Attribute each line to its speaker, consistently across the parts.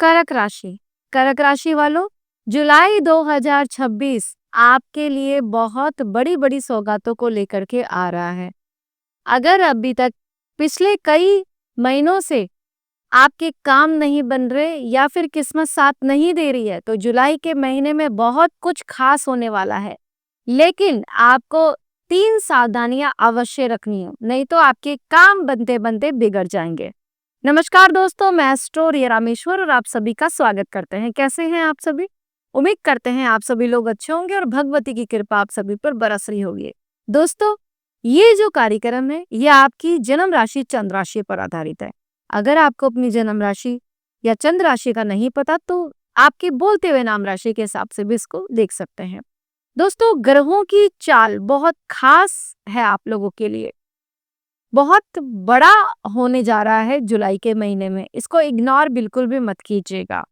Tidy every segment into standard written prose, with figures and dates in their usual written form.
Speaker 1: कर्क राशि। कर्क राशि वालों, जुलाई 2026 आपके लिए बहुत बड़ी-बड़ी सौगातों को लेकर के आ रहा है। अगर अभी तक पिछले कई महीनों से आपके काम नहीं बन रहे या फिर किस्मत साथ नहीं दे रही है, तो जुलाई के महीने में बहुत कुछ खास होने वाला है। लेकिन आपको 3 सावधानियां अवश्य रखनी है, नहीं तो आपके काम बनते-बनते बिगड़ जाएंगे। नमस्कार दोस्तों, मैं एस्ट्रो रामेश्वर और आप सभी का स्वागत करते हैं। कैसे हैं आप सभी? उम्मीद करते हैं आप सभी लोग अच्छे होंगे और भगवती की कृपा आप सभी पर बरस रही होगी। दोस्तों, ये जो कार्यक्रम है ये आपकी जन्म राशि चंद्र राशि पर आधारित है। अगर आपको अपनी जन्म राशि या चंद्र राशि का नहीं पता तो आपके बोलते हुए नाम राशि के हिसाब से भी इसको देख सकते हैं। दोस्तों, ग्रहों की चाल बहुत खास है आप लोगों के लिए। बहुत बड़ा होने जा रहा है जुलाई के महीने में, इसको इग्नोर बिल्कुल भी मत कीजिएगा।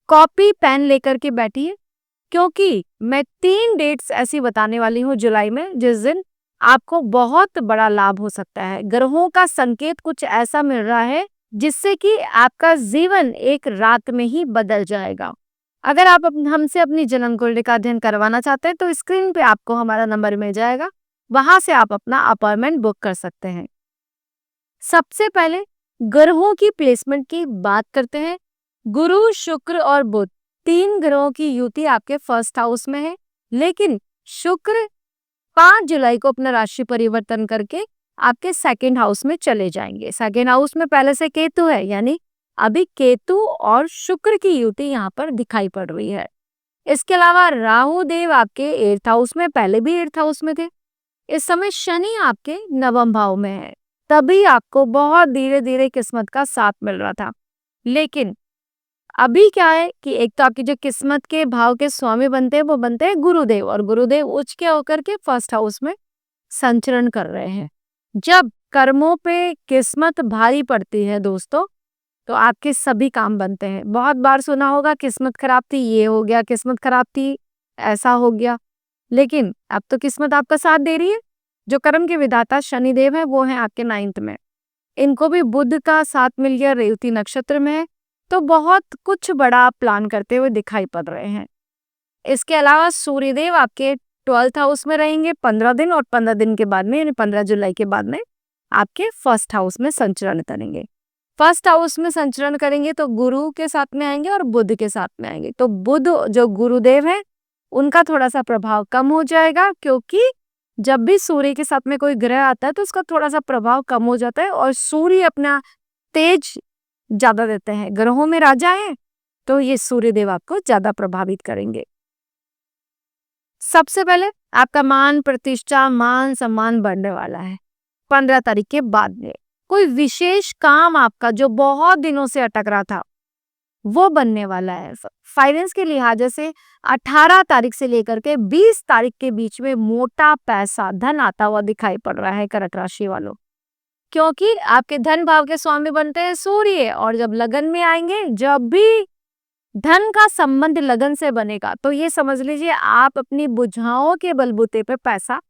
Speaker 1: कॉपी पेन लेकर के बैठिए, क्योंकि मैं 3 डेट्स ऐसी बताने वाली हूँ जुलाई में जिस दिन आपको बहुत बड़ा लाभ हो सकता है। ग्रहों का संकेत कुछ ऐसा मिल रहा है जिससे कि आपका जीवन एक रात में ही बदल जाएगा। अगर आप हमसे अपनी जन्म कुंडली का अध्ययन करवाना चाहते हैं तो स्क्रीन पे आपको हमारा नंबर मिल जाएगा, वहां से आप अपना अपॉइंटमेंट बुक कर सकते हैं। सबसे पहले ग्रहों की प्लेसमेंट की बात करते हैं। गुरु, शुक्र और बुध 3 ग्रहों की युति आपके फर्स्ट हाउस में है, लेकिन शुक्र 5 जुलाई को अपना राशि परिवर्तन करके आपके सेकंड हाउस में चले जाएंगे। सेकंड हाउस में पहले से केतु है, यानी अभी केतु और शुक्र की युति यहाँ पर दिखाई पड़ रही है। इसके अलावा राहु देव आपके 8th हाउस में, पहले भी 8th हाउस में थे। इस समय शनि आपके 9वें भाव में है, तभी आपको बहुत धीरे धीरे किस्मत का साथ मिल रहा था। लेकिन अभी क्या है कि एक तो आपकी जो किस्मत के भाव के स्वामी बनते हैं वो बनते हैं गुरुदेव, और गुरुदेव उच्च के होकर के फर्स्ट हाउस में संचरण कर रहे हैं। जब कर्मों पे किस्मत भारी पड़ती है दोस्तों, तो आपके सभी काम बनते हैं। बहुत बार सुना होगा किस्मत खराब थी ये हो गया, किस्मत खराब थी ऐसा हो गया, लेकिन अब तो किस्मत आपका साथ दे रही है। जो कर्म के विधाता शनिदेव है वो है आपके 9th में, इनको भी बुध का साथ मिल गया, रेवती नक्षत्र में है, तो बहुत कुछ बड़ा प्लान करते हुए दिखाई पड़ रहे हैं। इसके अलावा सूर्यदेव आपके 12th हाउस में रहेंगे 15 दिन, और 15 दिन के बाद में यानी 15 जुलाई के बाद में आपके फर्स्ट हाउस में संचरण करेंगे। फर्स्ट हाउस में संचरण करेंगे तो गुरु के साथ में आएंगे और बुध के साथ में आएंगे। तो बुध जो गुरुदेव है उनका थोड़ा सा प्रभाव कम हो जाएगा, क्योंकि जब भी सूर्य के साथ में कोई ग्रह आता है तो उसका थोड़ा सा प्रभाव कम हो जाता है, और सूर्य अपना तेज ज्यादा देते हैं, ग्रहों में राजा है, तो ये सूर्यदेव आपको ज्यादा प्रभावित करेंगे। सबसे पहले आपका मान प्रतिष्ठा, मान सम्मान बढ़ने वाला है 15 तारीख के बाद में। कोई विशेष काम आपका जो बहुत दिनों से अटक रहा था वो बनने वाला है। फाइनेंस के लिहाज से 18 तारीख से लेकर के 20 तारीख के बीच में मोटा पैसा धन आता हुआ दिखाई पड़ रहा है कर्क राशि वालों, क्योंकि आपके धन भाव के स्वामी बनते हैं सूर्य, और जब लगन में आएंगे, जब भी धन का संबंध लगन से बनेगा तो ये समझ लीजिए आप अपनी बुझाओं के बलबूते पे पैसा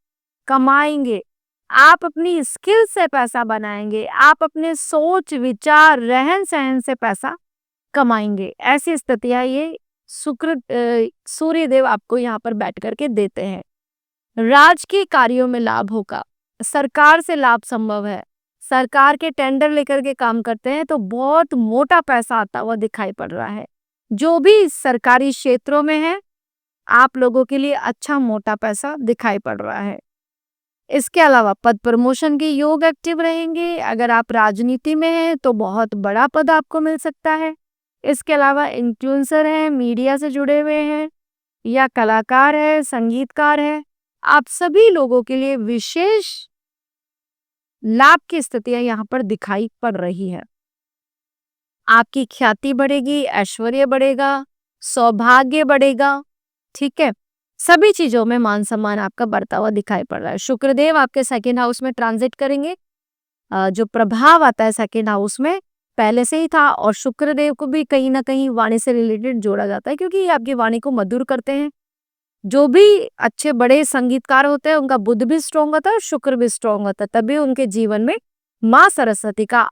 Speaker 1: कमाएंगे, आप अपनी स्किल से पैसा बनाएंगे, आप अपने सोच विचार रहन सहन से पैसा कमाएंगे। ऐसी स्थितियां ये सूर्य देव आपको यहाँ पर बैठ करके देते हैं। राजकीय कार्यों में लाभ होगा, सरकार से लाभ संभव है। सरकार के टेंडर लेकर के काम करते हैं तो बहुत मोटा पैसा आता हुआ दिखाई पड़ रहा है। जो भी सरकारी क्षेत्रों में है आप लोगों के लिए अच्छा मोटा पैसा दिखाई पड़ रहा है। इसके अलावा पद प्रमोशन के योग एक्टिव रहेंगे। अगर आप राजनीति में हैं तो बहुत बड़ा पद आपको मिल सकता है। इसके अलावा इन्फ्लुएंसर हैं, मीडिया से जुड़े हुए हैं, या कलाकार है, संगीतकार है, आप सभी लोगों के लिए विशेष लाभ की स्थितियां यहाँ पर दिखाई पड़ रही है। आपकी ख्याति बढ़ेगी, ऐश्वर्य बढ़ेगा, सौभाग्य बढ़ेगा, ठीक है। सभी चीजों में मान सम्मान आपका बढ़ता हुआ दिखाई पड़ रहा है। शुक्रदेव आपके सेकंड हाउस में ट्रांजिट करेंगे। जो प्रभाव आता है सेकंड हाउस में पहले से ही था, और शुक्रदेव को भी कहीं ना कहीं वाणी से रिलेटेड जोड़ा जाता है, क्योंकि ये आपकी वाणी को मधुर करते हैं। जो भी अच्छे बड़े संगीतकार होते हैं उनका बुध भी स्ट्रॉन्ग होता है और शुक्र भी स्ट्रॉन्ग होता है, तभी उनके जीवन में माँ सरस्वती का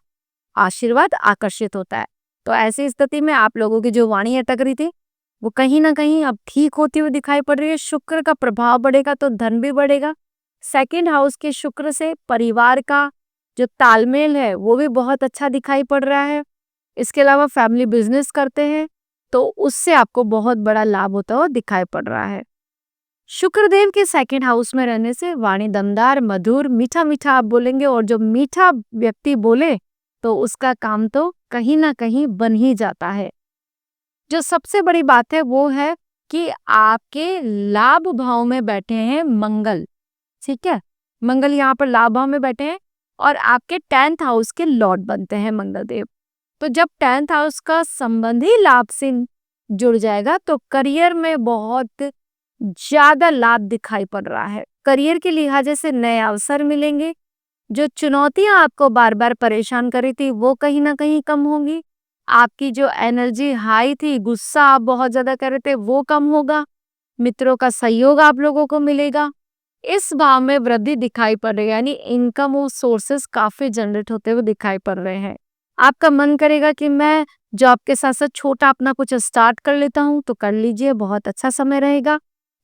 Speaker 1: आशीर्वाद आकर्षित होता है। तो ऐसी स्थिति में आप लोगों की जो वाणी अटक रही थी, वो कहीं न कहीं अब ठीक होती हुई दिखाई पड़ रही है। शुक्र का प्रभाव बढ़ेगा तो धन भी बढ़ेगा। सेकंड हाउस के शुक्र से परिवार का जो तालमेल है, वो भी बहुत अच्छा दिखाई पड़ रहा है। इसके अलावा फैमिली बिज़नेस करते हैं, तो उससे आपको बहुत बड़ा लाभ होता हुआ दिखाई पड़ रहा है। शुक्रदेव के सेकंड हाउस में रहने से वाणी दमदार, मधुर, मीठा-मीठा आप बोलेंगे और जो मीठा व्यक्ति बोले, तो उसका काम तो कहीं न कहीं बन ही जाता है। जो सबसे बड़ी बात है वो है कि आपके लाभ भाव में बैठे हैं मंगल, ठीक है? मंगल यहाँ पर लाभ भाव में बैठे हैं और आपके 10th हाउस के लॉर्ड बनते हैं मंगल देव। तो जब 10th हाउस का संबंध ही लाभ से जुड़ जाएगा तो करियर में बहुत ज्यादा लाभ दिखाई पड़ रहा है। करियर के लिहाज से नए अवसर मिलेंगे। जो चुनौतियां आपको बार बार परेशान कर रही थी वो कहीं ना कहीं कम होंगी। आपकी जो एनर्जी हाई थी, गुस्सा आप बहुत ज्यादा कर रहे थे, वो कम होगा। मित्रों का सहयोग आप लोगों को मिलेगा। इस भाव में वृद्धि दिखाई पड़ रही है, यानी इनकम और सोर्सेस काफी जनरेट होते हुए दिखाई पड़ रहे हैं। आपका मन करेगा कि मैं जॉब के साथ साथ छोटा अपना कुछ स्टार्ट कर लेता हूँ, तो कर लीजिए, बहुत अच्छा समय रहेगा।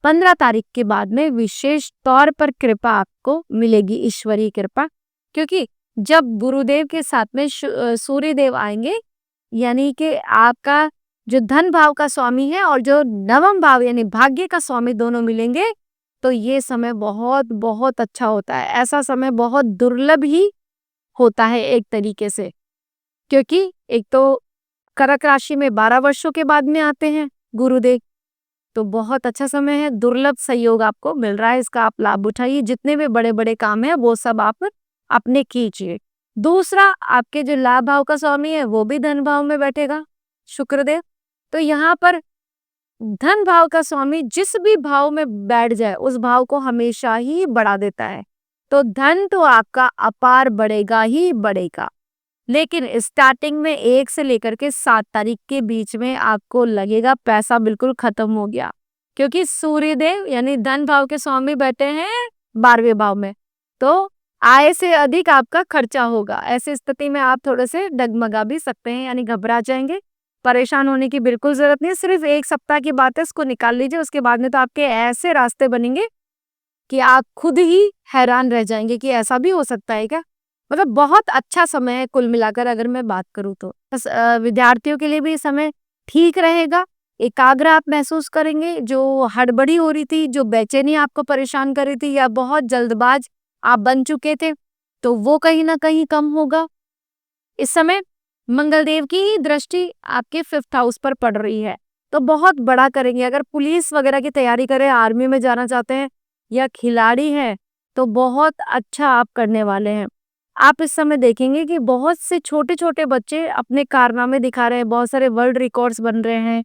Speaker 1: 15 तारीख के बाद में विशेष तौर पर कृपा आपको मिलेगी, ईश्वरीय कृपा, क्योंकि जब गुरुदेव के साथ में सूर्य देव आएंगे, यानी कि आपका जो धन भाव का स्वामी है और जो नवम भाव यानी भाग्य का स्वामी दोनों मिलेंगे, तो ये समय बहुत बहुत अच्छा होता है। ऐसा समय बहुत दुर्लभ ही होता है एक तरीके से, क्योंकि एक तो कर्क राशि में 12 वर्षों के बाद में आते हैं गुरुदेव, तो बहुत अच्छा समय है। दुर्लभ सहयोग आपको मिल रहा है, इसका आप लाभ उठाइए। जितने भी बड़े बड़े काम है वो सब आप अपने कीजिए। दूसरा, आपके जो लाभ भाव का स्वामी है वो भी धन भाव में बैठेगा, शुक्रदेव। तो यहाँ पर धन भाव का स्वामी जिस भी भाव में बैठ जाए उस भाव को हमेशा ही बढ़ा देता है। तो धन तो आपका अपार बढ़ेगा ही बढ़ेगा, लेकिन स्टार्टिंग में 1 से लेकर के 7 तारीख के बीच में आपको लगेगा पैसा बिल्कुल खत्म हो गया, क्योंकि सूर्यदेव यानी धन भाव के स्वामी बैठे हैं 12वें भाव में, तो आय से अधिक आपका खर्चा होगा। ऐसी स्थिति में आप थोड़े से डगमगा भी सकते हैं, यानी घबरा जाएंगे। परेशान होने की बिल्कुल जरूरत नहीं है, सिर्फ 1 सप्ताह की बात है, इसको निकाल लीजिए। उसके बाद में तो आपके ऐसे रास्ते बनेंगे कि आप खुद ही हैरान रह जाएंगे कि ऐसा भी हो सकता है क्या। मतलब बहुत अच्छा समय है कुल मिलाकर अगर मैं बात करूँ तो। बस विद्यार्थियों के लिए भी समय ठीक रहेगा। एकाग्र आप महसूस करेंगे। जो हड़बड़ी हो रही थी, जो बेचैनी आपको परेशान कर रही थी या बहुत जल्दबाज आप बन चुके थे, तो वो कहीं ना कहीं कम होगा। इस समय मंगल देव की ही दृष्टि आपके 5th हाउस पर पड़ रही है, तो बहुत बड़ा करेंगे। अगर पुलिस वगैरह की तैयारी करें, आर्मी में जाना चाहते हैं या खिलाड़ी हैं, तो बहुत अच्छा आप करने वाले हैं। आप इस समय देखेंगे कि बहुत से छोटे छोटे बच्चे अपने कारनामे दिखा रहे हैं, बहुत सारे वर्ल्ड रिकॉर्ड्स बन रहे हैं,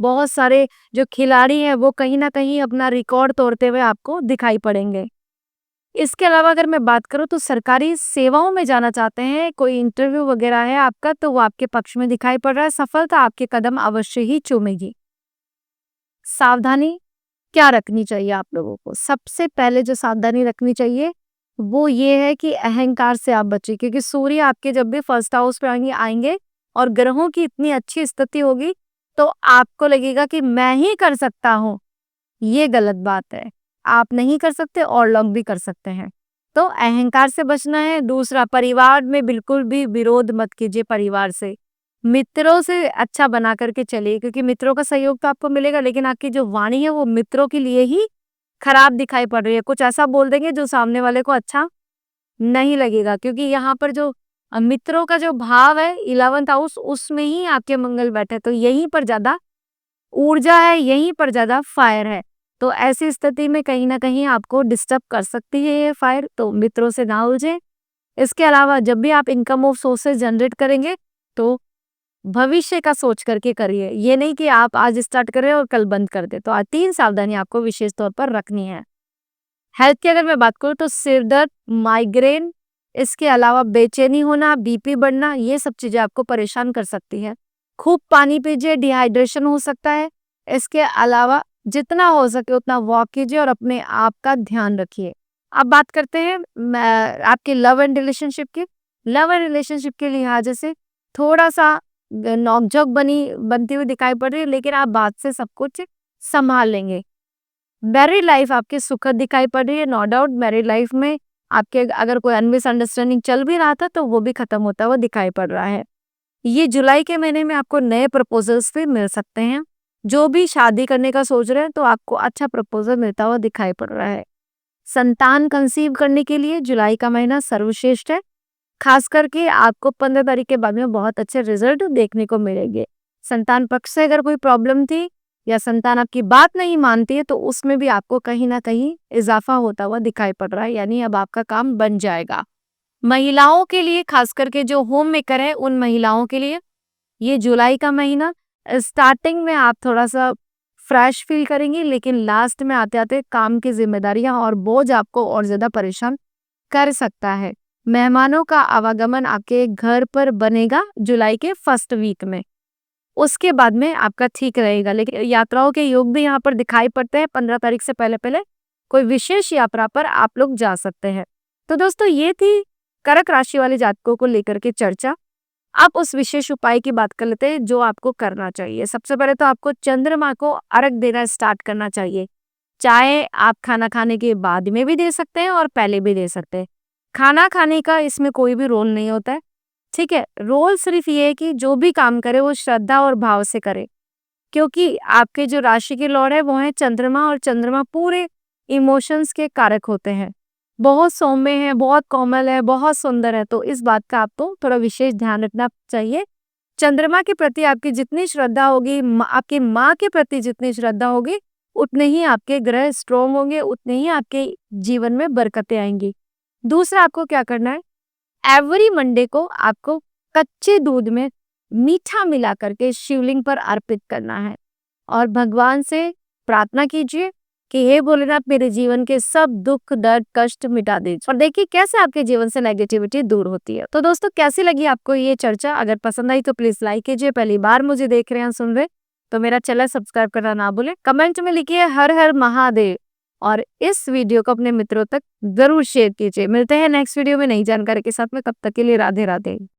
Speaker 1: बहुत सारे जो खिलाड़ी हैं वो कहीं ना कहीं अपना रिकॉर्ड तोड़ते हुए आपको दिखाई पड़ेंगे। इसके अलावा अगर मैं बात करूं तो सरकारी सेवाओं में जाना चाहते हैं, कोई इंटरव्यू वगैरह है आपका, तो वो आपके पक्ष में दिखाई पड़ रहा है। सफलता आपके कदम अवश्य ही चूमेगी। सावधानी क्या रखनी चाहिए आप लोगों को? सबसे पहले जो सावधानी रखनी चाहिए वो ये है कि अहंकार से आप बचें, क्योंकि सूर्य आपके जब भी 1st हाउस पे आएंगे और ग्रहों की इतनी अच्छी स्थिति होगी, तो आपको लगेगा कि मैं ही कर सकता हूँ। ये गलत बात है। आप नहीं कर सकते और लोग भी कर सकते हैं, तो अहंकार से बचना है। दूसरा, परिवार में बिल्कुल भी विरोध मत कीजिए परिवार से। मित्रों से अच्छा बना करके चलिए, क्योंकि मित्रों का सहयोग तो आपको मिलेगा, लेकिन आपकी जो वाणी है वो मित्रों के लिए ही खराब दिखाई पड़ रही है। कुछ ऐसा बोल देंगे जो सामने वाले को अच्छा नहीं लगेगा, क्योंकि यहाँ पर जो मित्रों का जो भाव है 11th हाउस, उसमें ही आपके मंगल बैठे, तो यहीं पर ज्यादा ऊर्जा है, यहीं पर ज्यादा फायर है। तो ऐसी स्थिति में कहीं ना कहीं आपको डिस्टर्ब कर सकती है ये फायर, तो मित्रों से ना उलझे। इसके अलावा जब भी आप इनकम ऑफ सोर्सेज जनरेट करेंगे तो भविष्य का सोच करके करिए, ये नहीं कि आप आज स्टार्ट करें और कल बंद कर दे। तो 3 सावधानी आपको विशेष तौर पर रखनी है। हेल्थ की अगर मैं बात करूँ तो सिर दर्द, माइग्रेन, इसके अलावा बेचैनी होना, बीपी बढ़ना, ये सब चीजें आपको परेशान कर सकती है। खूब पानी पीजिए, डिहाइड्रेशन हो सकता है। इसके अलावा जितना हो सके उतना वॉक कीजिए और अपने आप का ध्यान रखिए। अब बात करते हैं आपके लव एंड रिलेशनशिप की। लव एंड रिलेशनशिप के लिहाज से थोड़ा सा नोक-झोंक बनती हुई दिखाई पड़ रही है, लेकिन आप बात से सब कुछ संभाल लेंगे। मैरिड लाइफ आपकी सुखद दिखाई पड़ रही है। नो डाउट मैरिड लाइफ में आपके अगर कोई मिसअंडरस्टैंडिंग चल भी रहा था तो वो भी खत्म होता हुआ दिखाई पड़ रहा है। ये जुलाई के महीने में आपको नए प्रपोजल्स भी मिल सकते हैं। जो भी शादी करने का सोच रहे हैं तो आपको अच्छा प्रपोजल मिलता हुआ दिखाई पड़ रहा है। संतान कंसीव करने के लिए जुलाई का महीना सर्वश्रेष्ठ है। खास करके आपको 15 तारीख के बाद में बहुत अच्छे रिजल्ट देखने को मिलेंगे। संतान पक्ष से अगर कोई प्रॉब्लम थी या संतान आपकी बात नहीं मानती है तो उसमें भी आपको कहीं ना कहीं इजाफा होता हुआ दिखाई पड़ रहा है, यानी अब आपका काम बन जाएगा। महिलाओं के लिए, खास करके जो होम मेकर है उन महिलाओं के लिए ये जुलाई का महीना स्टार्टिंग में आप थोड़ा सा फ्रेश फील करेंगी, लेकिन लास्ट में आते आते काम की जिम्मेदारियां और बोझ आपको और ज्यादा परेशान कर सकता है। मेहमानों का आवागमन आपके घर पर बनेगा जुलाई के फर्स्ट वीक में। उसके बाद में आपका ठीक रहेगा, लेकिन यात्राओं के योग भी यहाँ पर दिखाई पड़ते हैं। 15 तारीख से पहले पहले कोई विशेष यात्रा पर आप लोग जा सकते हैं। तो दोस्तों ये थी कर्क राशि वाले जातकों को लेकर के चर्चा। आप उस विशेष उपाय की बात कर लेते हैं जो आपको करना चाहिए। सबसे पहले तो आपको चंद्रमा को अर्घ देना स्टार्ट करना चाहिए। चाहे आप खाना खाने के बाद में भी दे सकते हैं और पहले भी दे सकते हैं। खाना खाने का इसमें कोई भी रोल नहीं होता है, ठीक है। रोल सिर्फ ये है कि जो भी काम करे वो श्रद्धा और भाव से करे, क्योंकि आपके जो राशि के लॉर्ड है वो है चंद्रमा, और चंद्रमा पूरे इमोशंस के कारक होते हैं। बहुत सौम्य है, बहुत कोमल है, बहुत सुंदर है, तो इस बात का आपको थोड़ा विशेष ध्यान रखना चाहिए। चंद्रमा के प्रति आपकी जितनी श्रद्धा होगी, आपकी माँ के प्रति जितनी श्रद्धा होगी, उतने ही आपके ग्रह स्ट्रोंग होंगे, उतने ही आपके जीवन में बरकतें आएंगी। दूसरा आपको क्या करना है, एवरी मंडे को आपको कच्चे दूध में मीठा मिला करके शिवलिंग पर अर्पित करना है और भगवान से प्रार्थना कीजिए कि हे भोलेनाथ मेरे जीवन के सब दुख दर्द कष्ट मिटा दीजिए, और देखिए कैसे आपके जीवन से नेगेटिविटी दूर होती है। तो दोस्तों कैसी लगी आपको ये चर्चा? अगर पसंद आई तो प्लीज लाइक कीजिए। पहली बार मुझे देख रहे हैं, सुन रहे तो मेरा चैनल सब्सक्राइब करना ना भूलें। कमेंट में लिखिए हर हर महादेव, और इस वीडियो को अपने मित्रों तक जरूर शेयर कीजिए। मिलते हैं नेक्स्ट वीडियो में नई जानकारी के साथ में, तब तक के लिए राधे राधे।